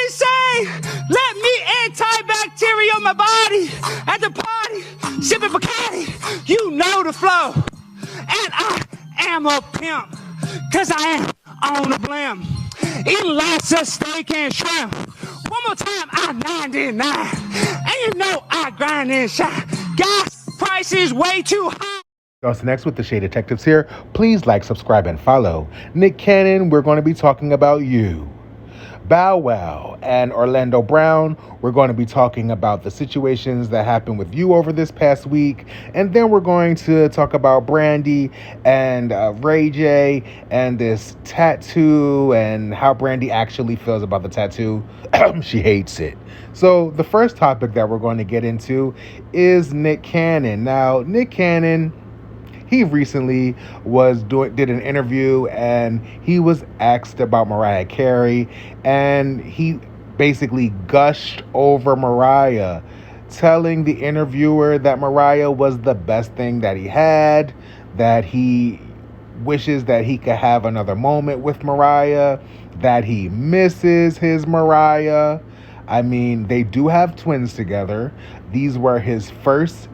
insane. Let me antibacterial on my body at the party, sipping Bacardi. You know the flow. And I am a pimp, cause I am on the blim. Eating lots of steak and shrimp. One more time, I 99. And you know I grind and shine. Gas price is way too high. So next with the Shade Detectives here. Please like, subscribe, and follow. Nick Cannon, we're going to be talking about you. Bow Wow and Orlando Brown, we're going to be talking about the situations that happened with you over this past week. And then we're going to talk about Brandy and Ray J and this tattoo and how Brandy actually feels about the tattoo. She hates it. So the first topic that we're going to get into is Nick Cannon. Now, Nick Cannon, he recently did an interview and he was asked about Mariah Carey, and he basically gushed over Mariah, telling the interviewer that Mariah was the best thing that he had, that he wishes that he could have another moment with Mariah, that he misses his Mariah. I mean, they do have twins together. These were his first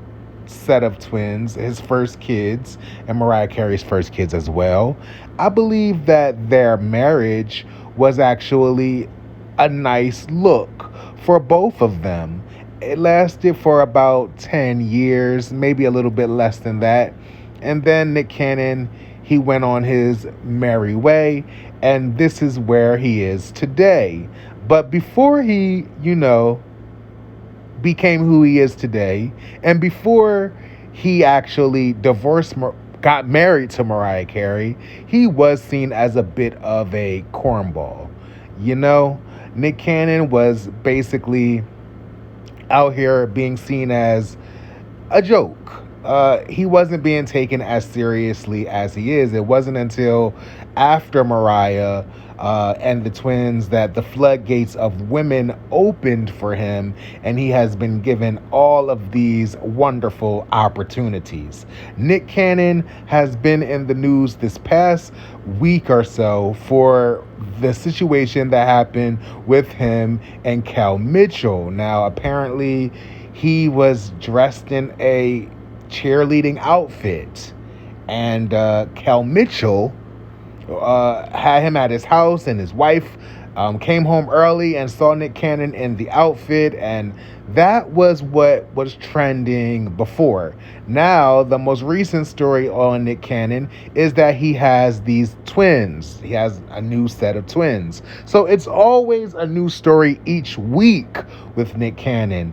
set of twins, his first kids, and Mariah Carey's first kids as well. I believe that their marriage was actually a nice look for both of them. It lasted for about 10 years, maybe a little bit less than that. And then Nick Cannon, he went on his merry way, and this is where he is today. But before he, became who he is today, and before he actually got married to Mariah Carey, he was seen as a bit of a cornball. Nick Cannon was basically out here being seen as a joke. He wasn't being taken as seriously as he is. It wasn't until after Mariah and the twins that the floodgates of women opened for him, and he has been given all of these wonderful opportunities. Nick Cannon has been in the news this past week or so for the situation that happened with him and Kel Mitchell. Now, apparently, he was dressed in a cheerleading outfit, and Kel Mitchell had him at his house, and his wife came home early and saw Nick Cannon in the outfit, and that was what was trending before. Now, the most recent story on Nick Cannon is that he has these twins. He has a new set of twins. So it's always a new story each week with Nick Cannon.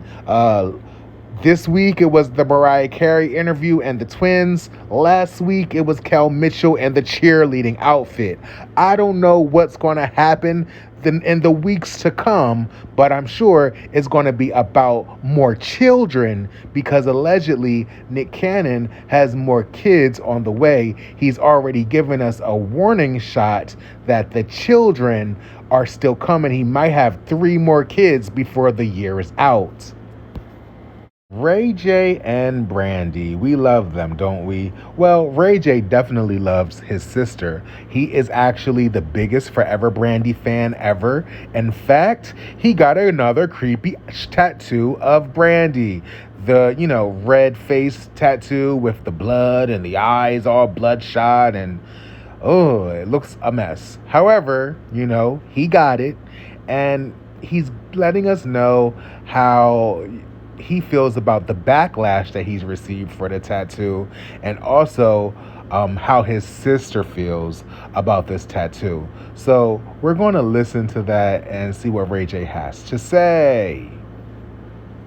This week, it was the Mariah Carey interview and the twins. Last week, it was Kel Mitchell and the cheerleading outfit. I don't know what's going to happen in the weeks to come, but I'm sure it's going to be about more children, because allegedly Nick Cannon has more kids on the way. He's already given us a warning shot that the children are still coming. He might have 3 more kids before the year is out. Ray J and Brandy, we love them, don't we? Well, Ray J definitely loves his sister. He is actually the biggest Forever Brandy fan ever. In fact, he got another creepy tattoo of Brandy. The, red face tattoo with the blood and the eyes all bloodshot, and it looks a mess. However, he got it, and he's letting us know how he feels about the backlash that he's received for the tattoo, and also how his sister feels about this tattoo. So we're going to listen to that and see what Ray J has to say.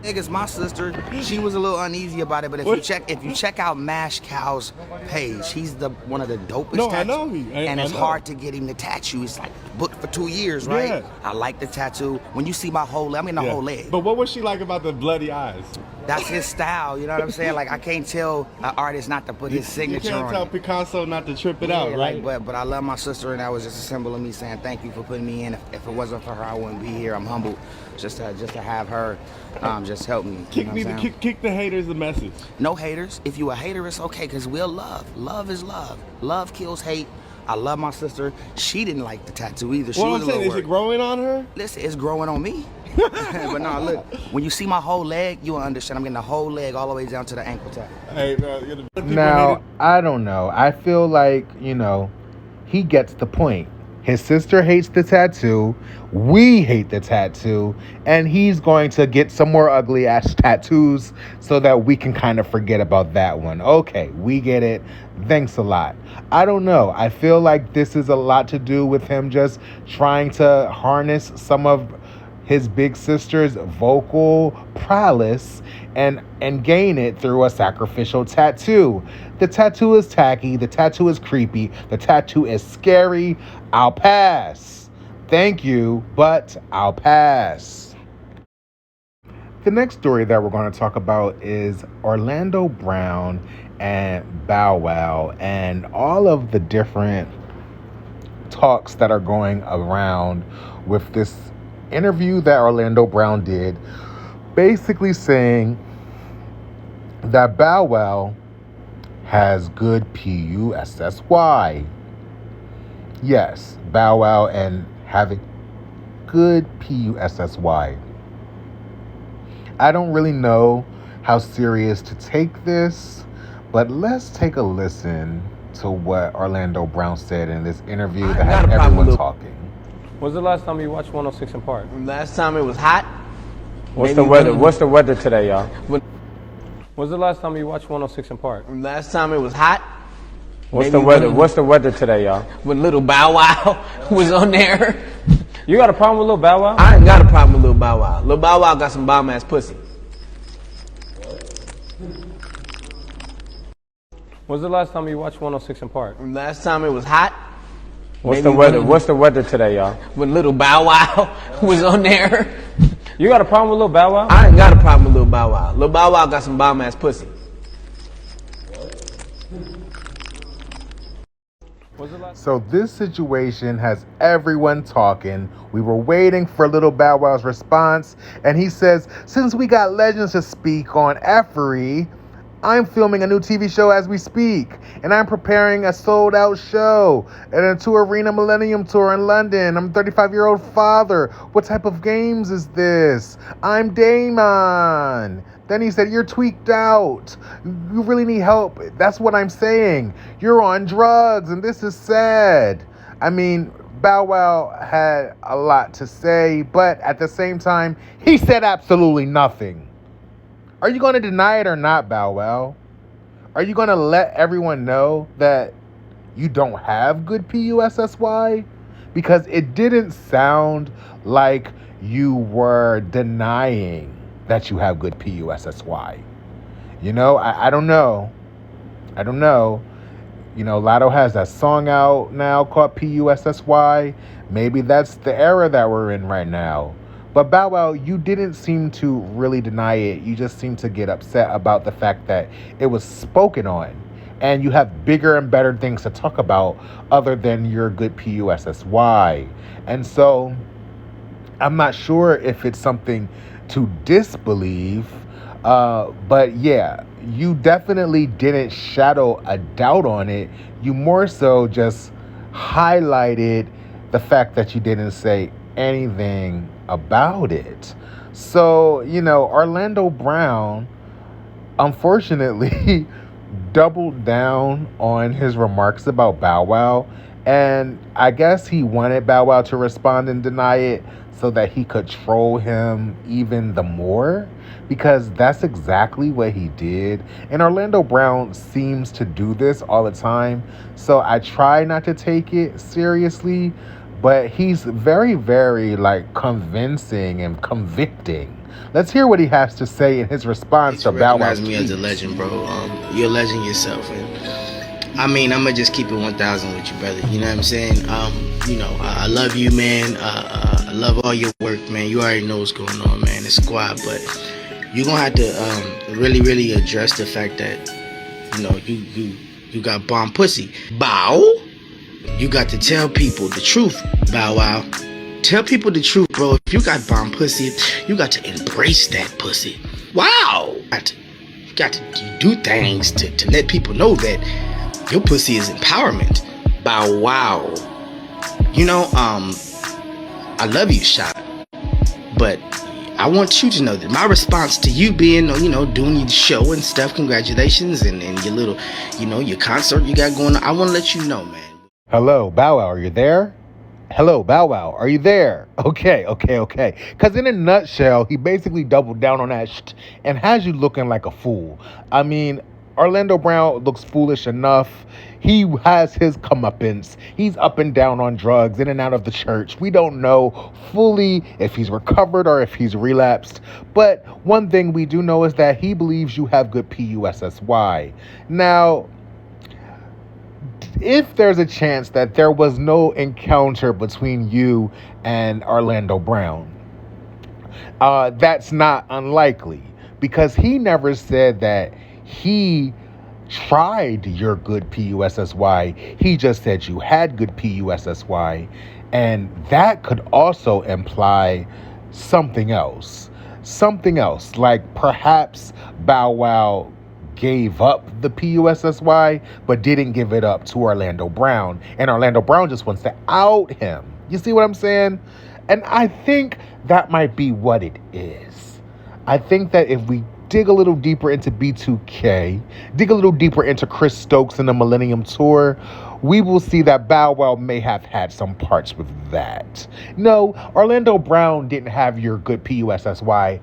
It's my sister. She was a little uneasy about it, but if you check out Mash Cow's page, he's one of the dopest. No, I know and it's hard to get him the tattoo. It's like booked for 2 years, right? Yeah. I like the tattoo. When you see my whole leg, the whole leg. But what was she like about the bloody eyes? That's his style, you know what I'm saying? Like, I can't tell an artist not to put his signature on it. You can't tell Picasso not to trip it out, right? But I love my sister, and that was just a symbol of me saying thank you for putting me in. If it wasn't for her, I wouldn't be here. I'm humbled just to have her just help me. Kick the haters a message. No haters. If you a hater, it's okay, because we'll love. Love is love. Love kills hate. I love my sister. She didn't like the tattoo either. She Well, was I'm a saying, little is it worried. growing on her? Listen, it's growing on me. But no, look, when you see my whole leg, you'll understand. I'm getting the whole leg all the way down to the ankle tap. Hey, man, Now, I don't know. I feel like, he gets the point. His sister hates the tattoo. We hate the tattoo. And he's going to get some more ugly ass tattoos so that we can kind of forget about that one. Okay, we get it. Thanks a lot. I don't know. I feel like this is a lot to do with him just trying to harness some of his big sister's vocal prowess and gain it through a sacrificial tattoo. The tattoo is tacky, the tattoo is creepy, the tattoo is scary. I'll pass. Thank you, but I'll pass. The next story that we're going to talk about is Orlando Brown and Bow Wow and all of the different talks that are going around with this interview that Orlando Brown did, basically saying that Bow Wow has good PUSSY. Yes, Bow Wow and having good PUSSY. I don't really know how serious to take this, but let's take a listen to what Orlando Brown said in this interview that had everyone talking. When's the last time you watched 106 in Park? Last time it was hot. What's the weather? What's the weather today, y'all? When's the last time you watched 106 in Park? Last time it was hot. What's the weather? What's the weather today, y'all? When Little Bow Wow was on there. You got a problem with Lil Bow Wow? I ain't got a problem with Little Bow Wow. Little Bow Wow got some bomb ass pussy. When's the last time you watched 106 in Park? Last time it was hot. What's the weather? What's the weather today, y'all? When Little Bow Wow was on there. You got a problem with Lil Bow Wow? I ain't got a problem with Little Bow Wow. Little Bow Wow got some bomb ass pussy. So this situation has everyone talking. We were waiting for Little Bow Wow's response, and he says, since we got legends to speak on Effery, I'm filming a new TV show as we speak, and I'm preparing a sold-out show and a 2-arena Millennium Tour in London. I'm a 35-year-old father. What type of games is this? I'm Damon. Then he said, you're tweaked out. You really need help. That's what I'm saying. You're on drugs, and this is sad. I mean, Bow Wow had a lot to say, but at the same time, he said absolutely nothing. Are you going to deny it or not, Bow Wow? Are you going to let everyone know that you don't have good PUSSY? Because it didn't sound like you were denying that you have good PUSSY. I don't know. Lotto has that song out now called PUSSY. Maybe that's the era that we're in right now. But Bow Wow, you didn't seem to really deny it. You just seemed to get upset about the fact that it was spoken on. And you have bigger and better things to talk about other than your good PUSSY. And so I'm not sure if it's something to disbelieve. But yeah, you definitely didn't shadow a doubt on it. You more so just highlighted the fact that you didn't say anything about it. So, Orlando Brown, unfortunately, doubled down on his remarks about Bow Wow. And I guess he wanted Bow Wow to respond and deny it so that he could troll him even the more, because that's exactly what he did. And Orlando Brown seems to do this all the time. So I try not to take it seriously, but he's very, very convincing and convicting. Let's hear what he has to say in his response to Bow Wow. Recognize me as a legend, bro. You're a legend yourself, and I'm gonna just keep it 1,000 with you, brother. You know what I'm saying? I love you, man. I love all your work, man. You already know what's going on, man. The squad, but you're gonna have to really, really address the fact that you got bomb pussy. Bow. You got to tell people the truth, Bow Wow. Tell people the truth, bro. If you got bomb pussy, you got to embrace that pussy. Wow. You got to do things to let people know that your pussy is empowerment. Bow Wow. You know, I love you, Shot, but I want you to know that my response to you being, doing your show and stuff, congratulations, and your little, your concert you got going on, I want to let you know, man. Hello, Bow Wow, are you there? Hello, Bow Wow, are you there? Okay. Because in a nutshell, he basically doubled down on that and has you looking like a fool. I mean, Orlando Brown looks foolish enough. He has his comeuppance. He's up and down on drugs, in and out of the church. We don't know fully if he's recovered or if he's relapsed. But one thing we do know is that he believes you have good PUSSY. Now, if there's a chance that there was no encounter between you and Orlando Brown, that's not unlikely, because he never said that he tried your good PUSSY. He just said you had good PUSSY, and that could also imply something else, like perhaps Bow Wow gave up the PUSSY, but didn't give it up to Orlando Brown. And Orlando Brown just wants to out him. You see what I'm saying? And I think that might be what it is. I think that if we dig a little deeper into B2K, dig a little deeper into Chris Stokes and the Millennium Tour, we will see that Bow Wow may have had some parts with that. No, Orlando Brown didn't have your good PUSSY,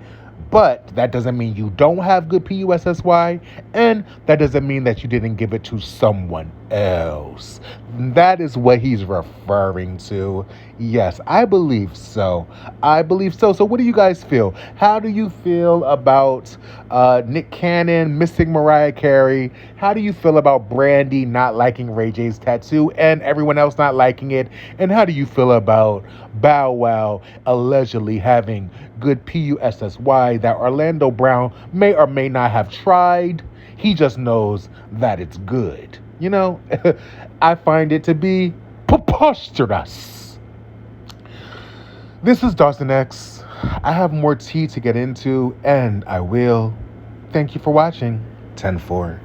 but that doesn't mean you don't have good PUSSY, and that doesn't mean that you didn't give it to someone else. That is what he's referring to. Yes, I believe so. So what do you guys feel? How do you feel about Nick Cannon missing Mariah Carey? How do you feel about Brandy not liking Ray J's tattoo and everyone else not liking it? And how do you feel about Bow Wow allegedly having good PUSSY that Orlando Brown may or may not have tried? He just knows that it's good. I find it to be preposterous. This is Dawson X. I have more tea to get into, and I will. Thank you for watching. 10-4.